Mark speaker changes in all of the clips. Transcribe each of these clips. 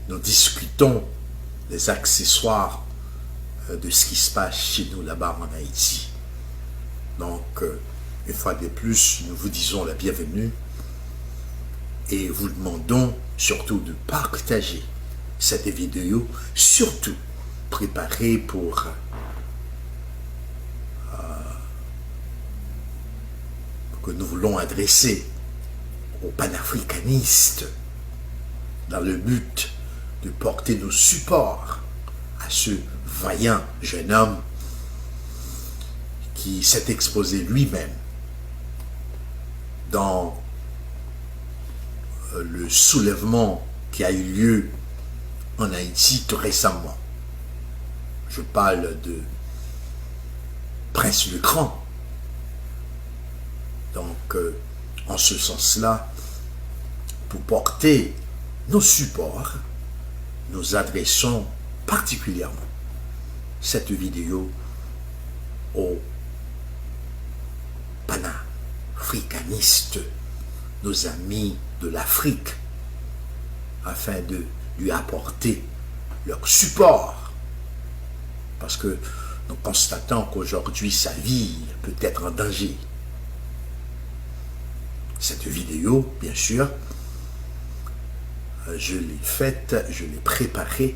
Speaker 1: nous discutons des accessoires de ce qui se passe chez nous là-bas en Haïti. Donc, une fois de plus, nous vous disons la bienvenue et vous demandons surtout de partager cette vidéo, surtout préparée pour que nous voulons adresser aux panafricanistes dans le but de porter nos supports à ce vaillant jeune homme qui s'est exposé lui-même dans le soulèvement qui a eu lieu en Haïti tout récemment. Je parle de Prince Lecran. Donc, en ce sens-là, pour porter nos supports, nous adressons particulièrement cette vidéo aux panafricanistes, nos amis de l'Afrique, afin de lui apporter leur support. Parce que nous constatons qu'aujourd'hui, sa vie peut être en danger. Cette vidéo, bien sûr, je l'ai faite, je l'ai préparée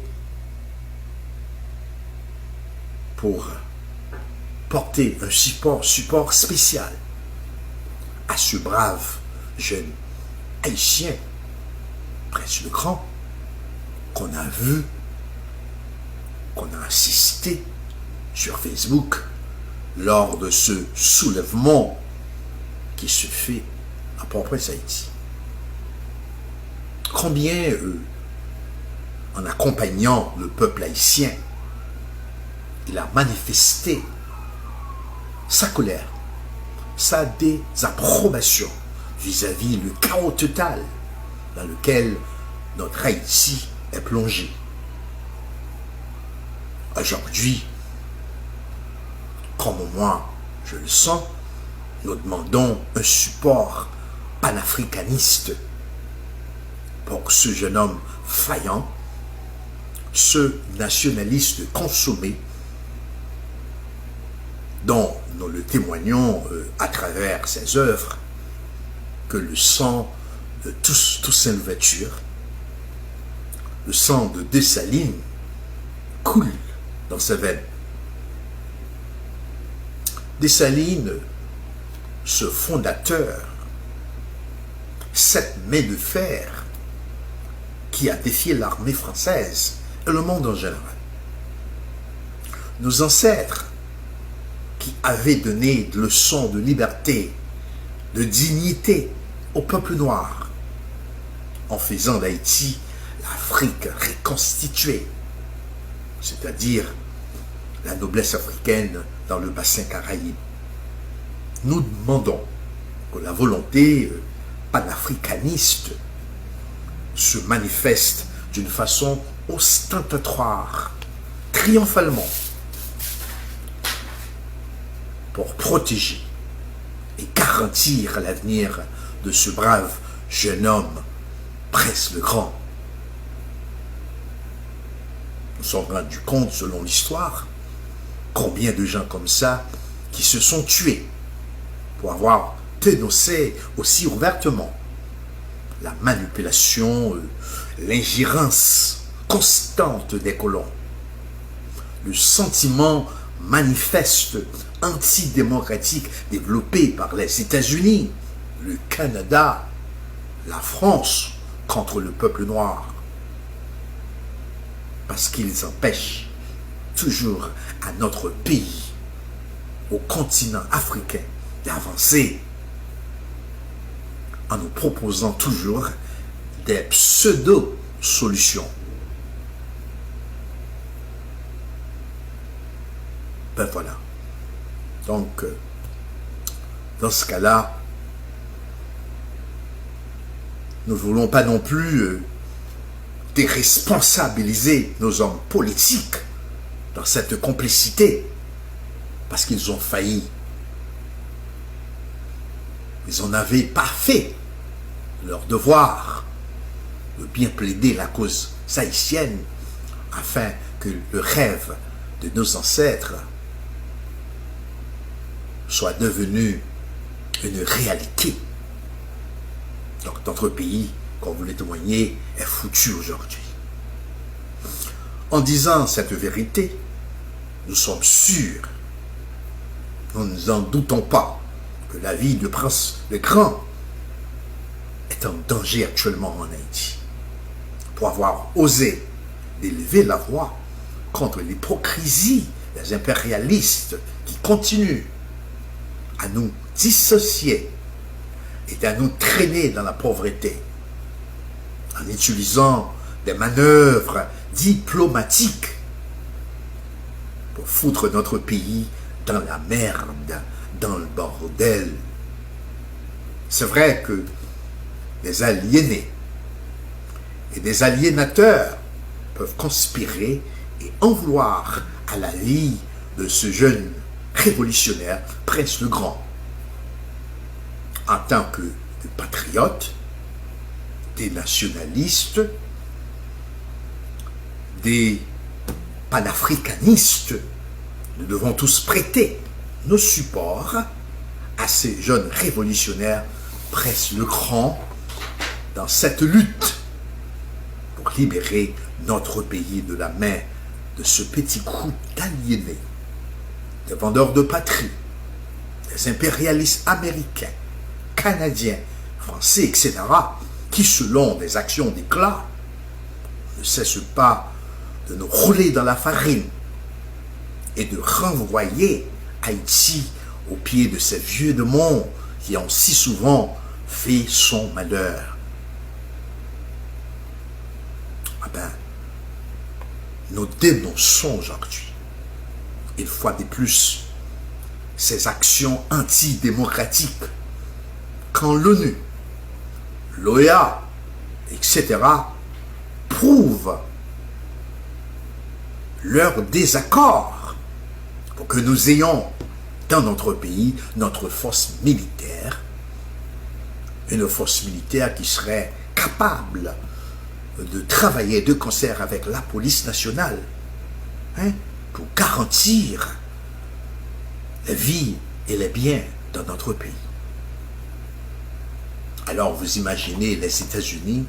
Speaker 1: pour porter un support spécial à ce brave jeune haïtien, Prince Lecran, qu'on a vu, qu'on a assisté sur Facebook lors de ce soulèvement qui se fait à Port-au-Prince, Haïti. Combien, en accompagnant le peuple haïtien, il a manifesté sa colère, sa désapprobation vis-à-vis le chaos total dans lequel notre Haïti est plongé. Aujourd'hui, comme moi je le sens, nous demandons un support panafricaniste pour ce jeune homme faillant, ce nationaliste consommé, dont nous le témoignons à travers ses œuvres, que le sang de Toussaint Louverture, le sang de Dessalines coule dans ses veines. Dessalines, ce fondateur, cette main de fer qui a défié l'armée française et le monde en général. Nos ancêtres qui avaient donné des leçons de liberté, de dignité au peuple noir, en faisant d'Haïti l'Afrique reconstituée, c'est-à-dire la noblesse africaine dans le bassin caraïbe. Nous demandons que la volonté panafricaniste se manifeste d'une façon ostentatoire, triomphalement, pour protéger et garantir l'avenir de ce brave jeune homme, Prince Lecran. Nous sommes rendus compte, selon l'histoire, combien de gens comme ça qui se sont tués pour avoir dénoncé aussi ouvertement la manipulation, l'ingérence constante des colons, le sentiment manifeste antidémocratique développé par les États-Unis, le Canada, la France contre le peuple noir, parce qu'ils empêchent toujours à notre pays, au continent africain, d'avancer en nous proposant toujours des pseudo-solutions. Ben voilà. Donc, dans ce cas-là, nous ne voulons pas non plus déresponsabiliser nos hommes politiques dans cette complicité, parce qu'ils ont failli. Ils n'en avaient pas fait leur devoir. de bien plaider la cause haïtienne afin que le rêve de nos ancêtres soit devenu une réalité. Donc notre pays, comme vous le témoignez, est foutu aujourd'hui. En disant cette vérité, nous sommes sûrs, nous ne nous en doutons pas, que la vie de Prince le Grand est en danger actuellement en Haïti. Pour avoir osé d'élever la voix contre l'hypocrisie des impérialistes qui continuent à nous dissocier et à nous traîner dans la pauvreté en utilisant des manœuvres diplomatiques pour foutre notre pays dans la merde, dans le bordel. C'est vrai que des aliénés et des aliénateurs peuvent conspirer et en vouloir à la vie de ce jeune révolutionnaire, Prince le Grand. En tant que patriotes, des nationalistes, des panafricanistes, nous devons tous prêter nos supports à ces jeunes révolutionnaires, Prince le Grand, dans cette lutte pour libérer notre pays de la main de ce petit groupe d'aliénés, des vendeurs de patrie, des impérialistes américains, canadiens, français, etc., qui, selon des actions d'éclat, ne cessent pas de nous rouler dans la farine et de renvoyer Haïti au pied de ces vieux démons qui ont si souvent fait son malheur. Ah ben, nous dénonçons aujourd'hui, une fois de plus, ces actions antidémocratiques quand l'ONU, l'OEA, etc. prouvent leur désaccord pour que nous ayons dans notre pays notre force militaire, une force militaire qui serait capable de travailler de concert avec la police nationale pour garantir la vie et les biens dans notre pays. Alors vous imaginez les États-Unis,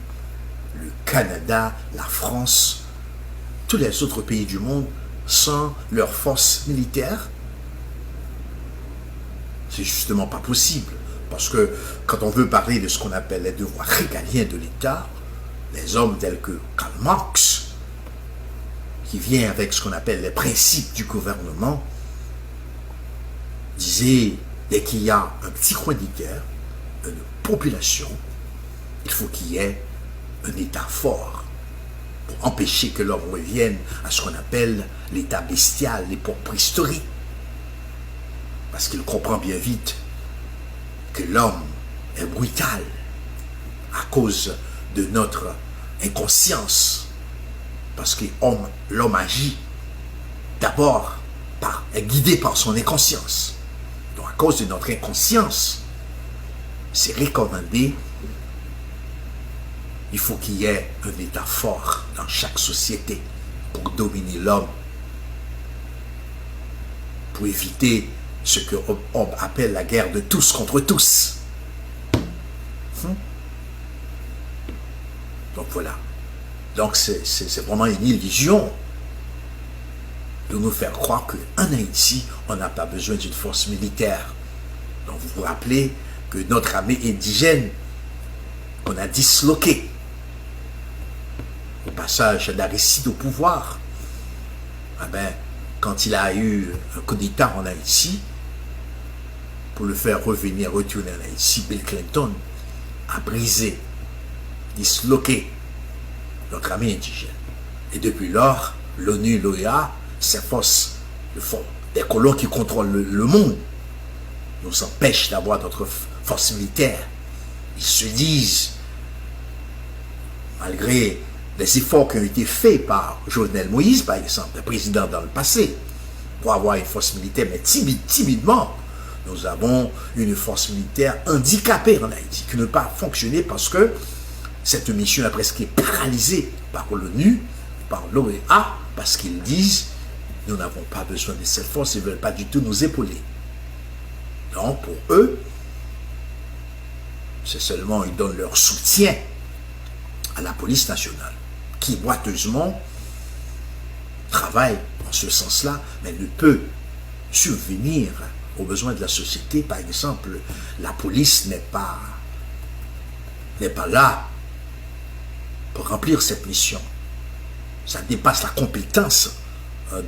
Speaker 1: le Canada, la France, tous les autres pays du monde sans leur force militaire? C'est justement pas possible. Parce que quand on veut parler de ce qu'on appelle les devoirs régaliens de l'État, les hommes tels que Karl Marx, qui vient avec ce qu'on appelle les principes du gouvernement, disaient, dès qu'il y a un petit coin de terre, une population, il faut qu'il y ait un État fort pour empêcher que l'homme revienne à ce qu'on appelle l'État bestial, l'époque préhistorique. Parce qu'il comprend bien vite que l'homme est brutal à cause de notre inconscience. Parce que l'homme agit d'abord est guidé par son inconscience. Donc à cause de notre inconscience, c'est recommandé, il faut qu'il y ait un État fort dans chaque société pour dominer l'homme, pour éviter ce qu'on appelle la guerre de tous contre tous. Donc voilà. Donc c'est vraiment une illusion de nous faire croire qu'en Haïti, on n'a pas besoin d'une force militaire. Donc vous vous rappelez que notre armée indigène, on a disloqué au passage d'Aristide au pouvoir. Ah ben, quand il a eu un coup d'État en Haïti, pour le faire retourner en Haïti, Bill Clinton a brisé, disloqué notre armée indigène. Et depuis lors, l'ONU, l'OEA, ces forces, des colons qui contrôlent le monde, nous empêchent d'avoir notre force militaire. Ils se disent, malgré les efforts qui ont été faits par Jovenel Moïse, par exemple, le président dans le passé, pour avoir une force militaire, mais timidement, nous avons une force militaire handicapée en Haïti, qui ne peut pas fonctionner parce que cette mission est presque paralysée par l'ONU, par l'OEA, parce qu'ils disent nous n'avons pas besoin de cette force, ils ne veulent pas du tout nous épauler. Donc pour eux, c'est seulement ils donnent leur soutien à la police nationale, qui boiteusement travaille en ce sens-là, mais ne peut subvenir aux besoins de la société. Par exemple, la police n'est pas là pour remplir cette mission. Ça dépasse la compétence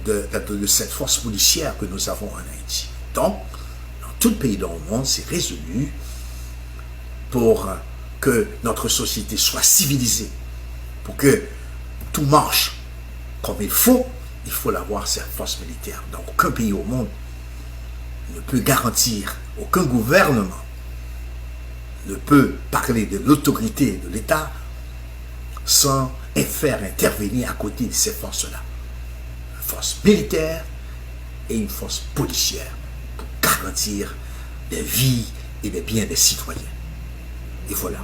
Speaker 1: de cette force policière que nous avons en Haïti. Donc, dans tout le pays dans le monde, c'est résolu pour que notre société soit civilisée, pour que tout marche comme il faut l'avoir, cette force militaire. Donc, aucun pays au monde ne peut garantir, aucun gouvernement ne peut parler de l'autorité de l'État sans faire intervenir à côté de ces forces-là. Une force militaire et une force policière pour garantir des vies et des biens des citoyens. Et voilà.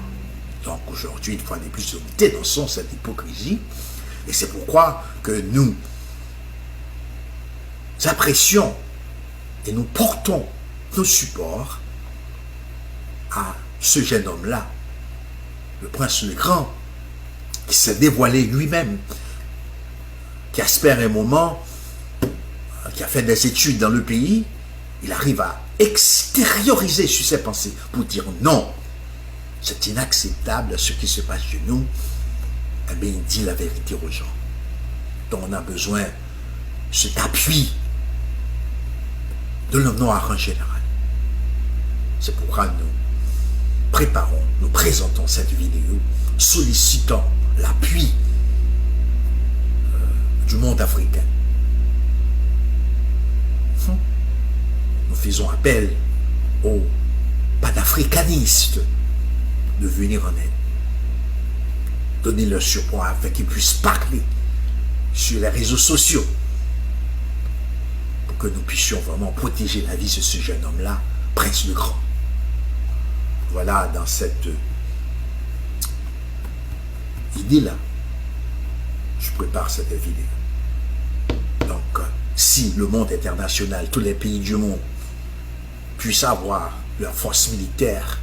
Speaker 1: Donc aujourd'hui, une fois de plus, nous dénonçons cette hypocrisie. Et c'est pourquoi que nous apprécions et nous portons nos supports à ce jeune homme-là, le prince le Grand, qui s'est dévoilé lui-même, qui espère un moment, qui a fait des études dans le pays, il arrive à extérioriser sur ses pensées pour dire non, c'est inacceptable ce qui se passe chez nous. Eh bien, il dit la vérité aux gens. Donc on a besoin de cet appui de l'homme noir en général. C'est pourquoi nous présentons cette vidéo, sollicitant l'appui du monde africain. Nous faisons appel aux panafricanistes de venir en aide. Donner leur support afin qu'ils puissent parler sur les réseaux sociaux pour que nous puissions vraiment protéger la vie de ce jeune homme-là, Prince le Grand. Voilà, dans cette idée-là, je prépare cette vidéo. Donc, si le monde international, tous les pays du monde puissent avoir leur force militaire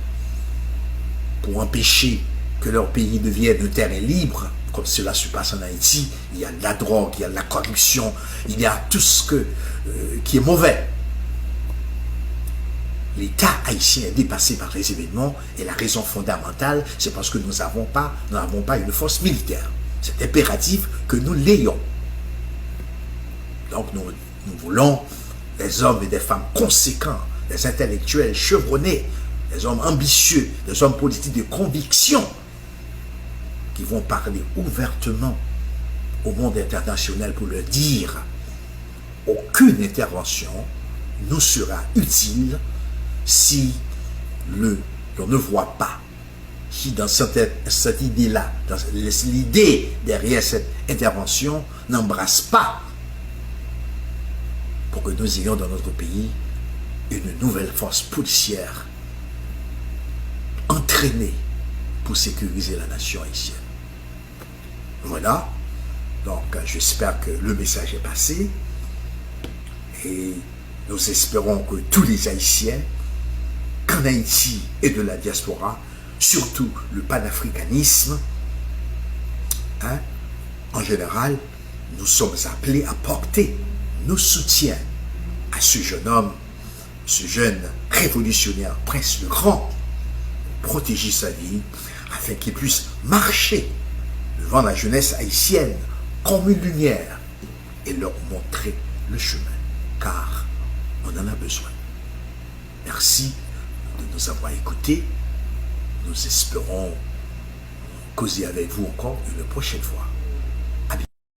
Speaker 1: pour empêcher que leur pays devienne un terrain libre, comme cela se passe en Haïti, il y a de la drogue, il y a de la corruption, il y a tout ce qui est mauvais. L'État haïtien est dépassé par les événements et la raison fondamentale, c'est parce que nous n'avons pas une force militaire. C'est impératif que nous l'ayons. Donc nous voulons des hommes et des femmes conséquents, des intellectuels chevronnés, des hommes ambitieux, des hommes politiques de conviction qui vont parler ouvertement au monde international pour leur dire aucune intervention nous sera utile si l'on ne voit pas, si dans cette idée-là, l'idée derrière cette intervention n'embrasse pas pour que nous ayons dans notre pays une nouvelle force policière entraînée pour sécuriser la nation haïtienne. Voilà, donc j'espère que le message est passé et nous espérons que tous les Haïtiens qu'en Haïti et de la diaspora, surtout le panafricanisme, en général, nous sommes appelés à porter nos soutiens à ce jeune homme, ce jeune révolutionnaire, Prince le Grand, protéger sa vie, afin qu'il puisse marcher devant la jeunesse haïtienne comme une lumière et leur montrer le chemin, car on en a besoin. Merci de nous avoir écoutés. Nous espérons causer avec vous encore une prochaine fois.